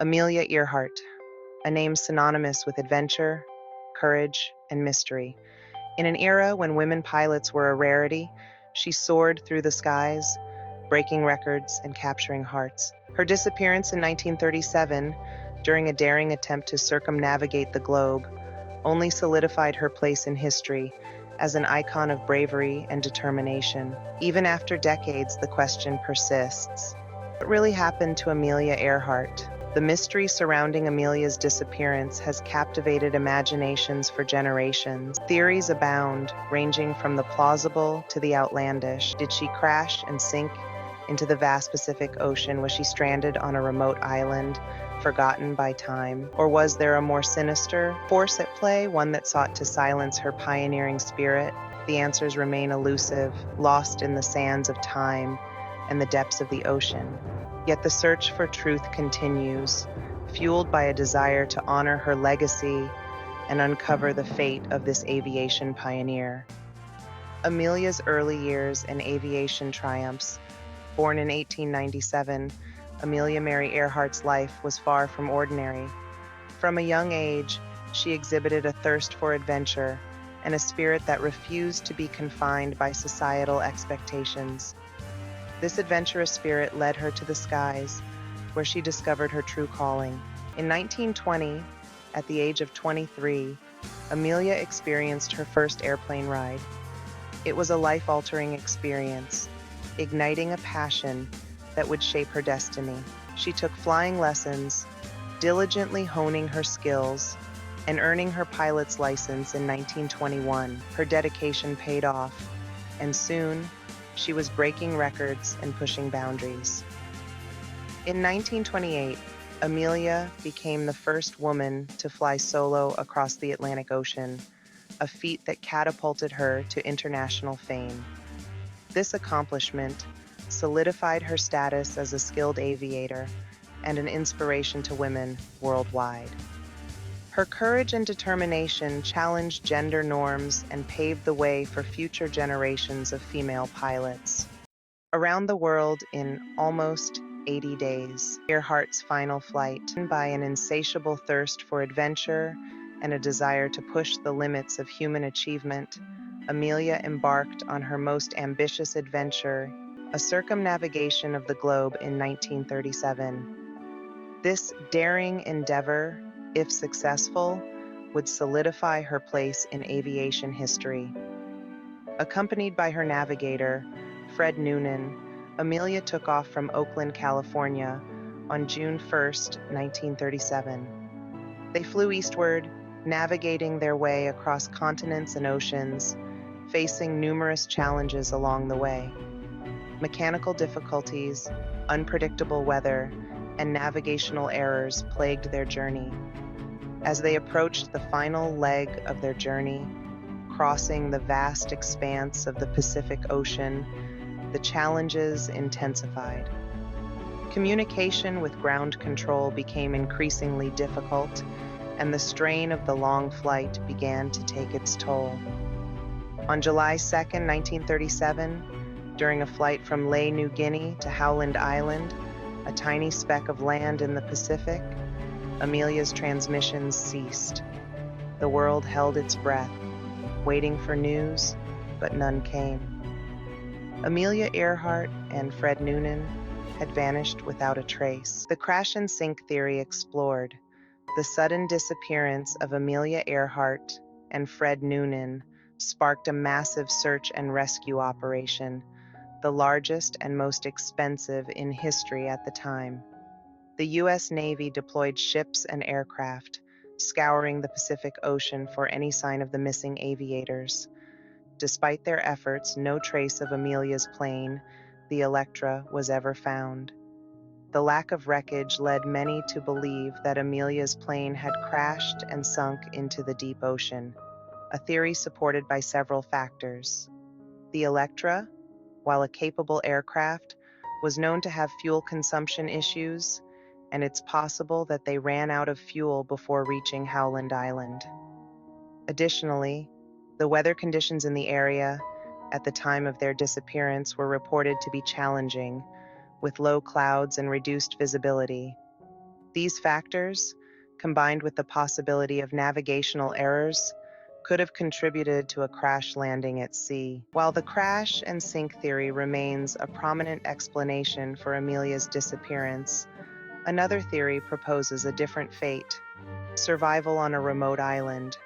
Amelia Earhart, a name synonymous with adventure, courage, and mystery. In an era when women pilots were a rarity, she soared through the skies, breaking records and capturing hearts. Her disappearance in 1937, during a daring attempt to circumnavigate the globe, only solidified her place in history as an icon of bravery and determination. Even after decades, the question persists. What really happened to Amelia Earhart? The mystery surrounding Amelia's disappearance has captivated imaginations for generations. Theories abound, ranging from the plausible to the outlandish. Did she crash and sink into the vast Pacific Ocean? Was she stranded on a remote island, forgotten by time? Or was there a more sinister force at play, one that sought to silence her pioneering spirit? The answers remain elusive, lost in the sands of time and the depths of the ocean. Yet the search for truth continues, fueled by a desire to honor her legacy and uncover the fate of this aviation pioneer. Amelia's early years and aviation triumphs. Born in 1897, Amelia Mary Earhart's life was far from ordinary. From a young age, she exhibited a thirst for adventure and a spirit that refused to be confined by societal expectations. This adventurous spirit led her to the skies, where she discovered her true calling. In 1920, at the age of 23, Amelia experienced her first airplane ride. It was a life-altering experience, igniting a passion that would shape her destiny. She took flying lessons, diligently honing her skills, and earning her pilot's license in 1921. Her dedication paid off, and soon, she was breaking records and pushing boundaries. In 1928, Amelia became the first woman to fly solo across the Atlantic Ocean, a feat that catapulted her to international fame. This accomplishment solidified her status as a skilled aviator and an inspiration to women worldwide. Her courage and determination challenged gender norms and paved the way for future generations of female pilots. Around the world in almost 80 days, Earhart's final flight, by an insatiable thirst for adventure and a desire to push the limits of human achievement, Amelia embarked on her most ambitious adventure, a circumnavigation of the globe in 1937. This daring endeavor, if successful, would solidify her place in aviation history. Accompanied by her navigator, Fred Noonan, Amelia took off from Oakland, California on June 1, 1937. They flew eastward, navigating their way across continents and oceans, facing numerous challenges along the way. Mechanical difficulties, unpredictable weather, and navigational errors plagued their journey. As they approached the final leg of their journey, crossing the vast expanse of the Pacific Ocean, the challenges intensified. Communication with ground control became increasingly difficult, and the strain of the long flight began to take its toll. On July 2, 1937, during a flight from Lae, New Guinea to Howland Island, a tiny speck of land in the Pacific, Amelia's transmissions ceased. The world held its breath, waiting for news, but none came. Amelia Earhart and Fred Noonan had vanished without a trace. The crash and sink theory explored. The sudden disappearance of Amelia Earhart and Fred Noonan sparked a massive search and rescue operation, the largest and most expensive in history at the time. The U.S. Navy deployed ships and aircraft, scouring the Pacific Ocean for any sign of the missing aviators. Despite their efforts, no trace of Amelia's plane, the Electra, was ever found. The lack of wreckage led many to believe that Amelia's plane had crashed and sunk into the deep ocean, a theory supported by several factors. The Electra, while a capable aircraft, was known to have fuel consumption issues, and it's possible that they ran out of fuel before reaching Howland Island. Additionally, the weather conditions in the area at the time of their disappearance were reported to be challenging, with low clouds and reduced visibility. These factors, combined with the possibility of navigational errors, could have contributed to a crash landing at sea. While the crash and sink theory remains a prominent explanation for Amelia's disappearance, another theory proposes a different fate: survival on a remote island.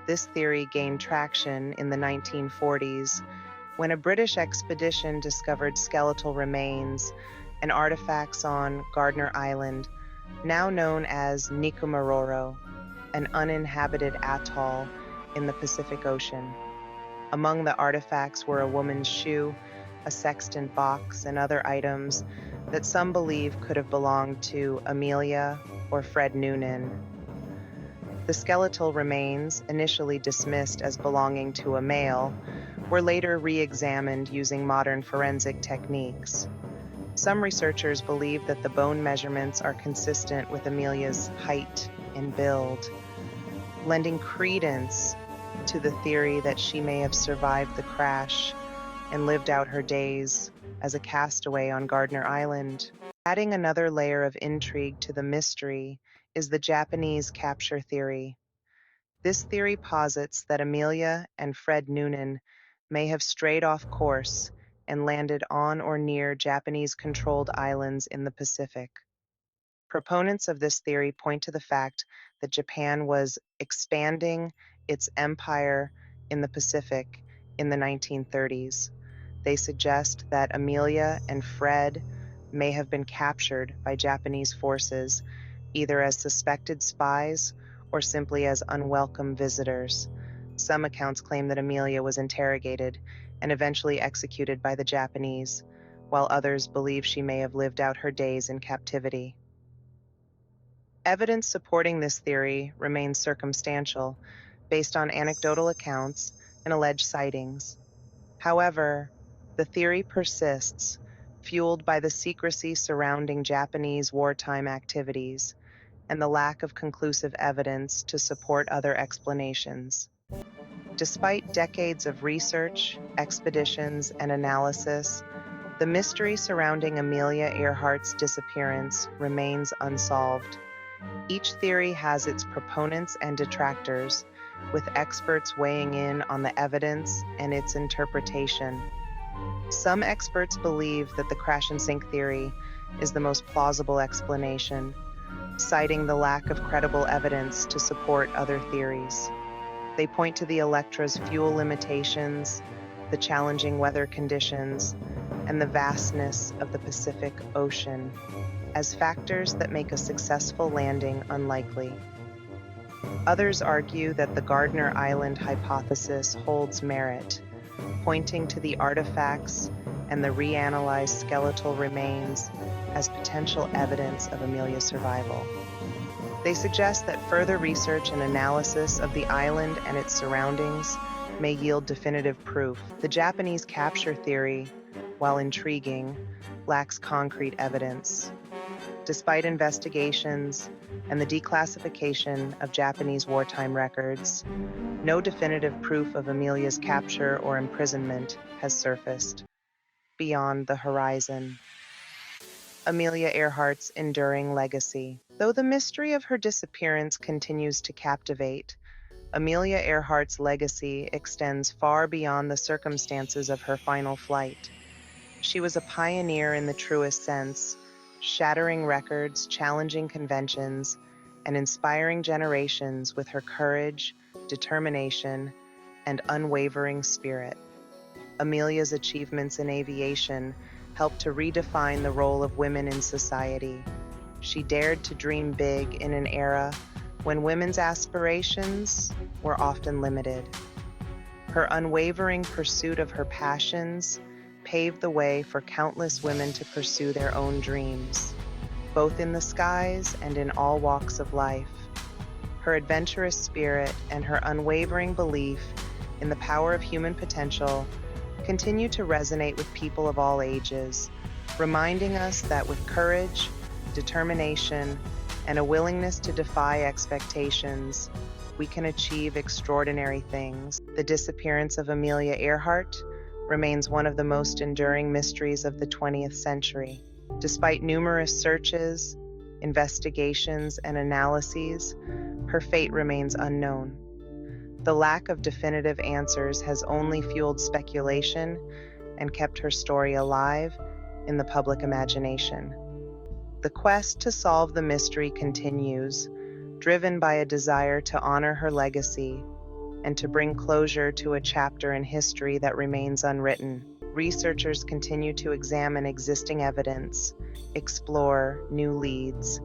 This theory gained traction in the 1940s when a British expedition discovered skeletal remains and artifacts on Gardner Island, now known as Nikumaroro, an uninhabited atoll in the Pacific Ocean. Among the artifacts were a woman's shoe, a sextant box, and other items that some believe could have belonged to Amelia or Fred Noonan. The skeletal remains, initially dismissed as belonging to a male, were later re-examined using modern forensic techniques. Some researchers believe that the bone measurements are consistent with Amelia's height and build, lending credence to the theory that she may have survived the crash and lived out her days as a castaway on Gardner Island. Adding another layer of intrigue to the mystery is the Japanese capture theory. This theory posits that Amelia and Fred Noonan may have strayed off course and landed on or near Japanese-controlled islands in the Pacific. Proponents of this theory point to the fact that Japan was expanding its empire in the Pacific in the 1930s. They suggest that Amelia and Fred may have been captured by Japanese forces, either as suspected spies or simply as unwelcome visitors. Some accounts claim that Amelia was interrogated and eventually executed by the Japanese, while others believe she may have lived out her days in captivity. Evidence supporting this theory remains circumstantial, based on anecdotal accounts and alleged sightings. However, the theory persists, fueled by the secrecy surrounding Japanese wartime activities and the lack of conclusive evidence to support other explanations. Despite decades of research, expeditions, and analysis, the mystery surrounding Amelia Earhart's disappearance remains unsolved. Each theory has its proponents and detractors, with experts weighing in on the evidence and its interpretation. Some experts believe that the crash and sink theory is the most plausible explanation, citing the lack of credible evidence to support other theories. They point to the Electra's fuel limitations, the challenging weather conditions, and the vastness of the Pacific Ocean as factors that make a successful landing unlikely. Others argue that the Gardner Island hypothesis holds merit, pointing to the artifacts and the reanalyzed skeletal remains as potential evidence of Amelia's survival. They suggest that further research and analysis of the island and its surroundings may yield definitive proof. The Japanese capture theory, while intriguing, lacks concrete evidence. Despite investigations and the declassification of Japanese wartime records, no definitive proof of Amelia's capture or imprisonment has surfaced. Beyond the horizon. Amelia Earhart's enduring legacy. Though the mystery of her disappearance continues to captivate, Amelia Earhart's legacy extends far beyond the circumstances of her final flight. She was a pioneer in the truest sense, shattering records, challenging conventions, and inspiring generations with her courage, determination, and unwavering spirit. Amelia's achievements in aviation helped to redefine the role of women in society. She dared to dream big in an era when women's aspirations were often limited. Her unwavering pursuit of her passions paved the way for countless women to pursue their own dreams, both in the skies and in all walks of life. Her adventurous spirit and her unwavering belief in the power of human potential continue to resonate with people of all ages, reminding us that with courage, determination, and a willingness to defy expectations, we can achieve extraordinary things. The disappearance of Amelia Earhart remains one of the most enduring mysteries of the 20th century. Despite numerous searches investigations, and analyses, her fate remains unknown. The lack of definitive answers has only fueled speculation and kept her story alive in the public imagination. The quest to solve the mystery continues, driven by a desire to honor her legacy and to bring closure to a chapter in history that remains unwritten. Researchers continue to examine existing evidence, explore new leads,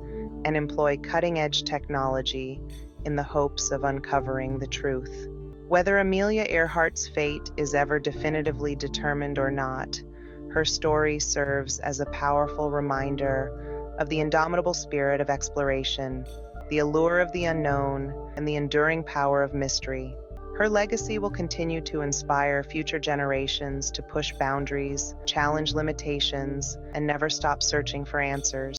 and employ cutting-edge technology in the hopes of uncovering the truth. Whether Amelia Earhart's fate is ever definitively determined or not, her story serves as a powerful reminder of the indomitable spirit of exploration, the allure of the unknown, and the enduring power of mystery. Her legacy will continue to inspire future generations to push boundaries, challenge limitations, and never stop searching for answers.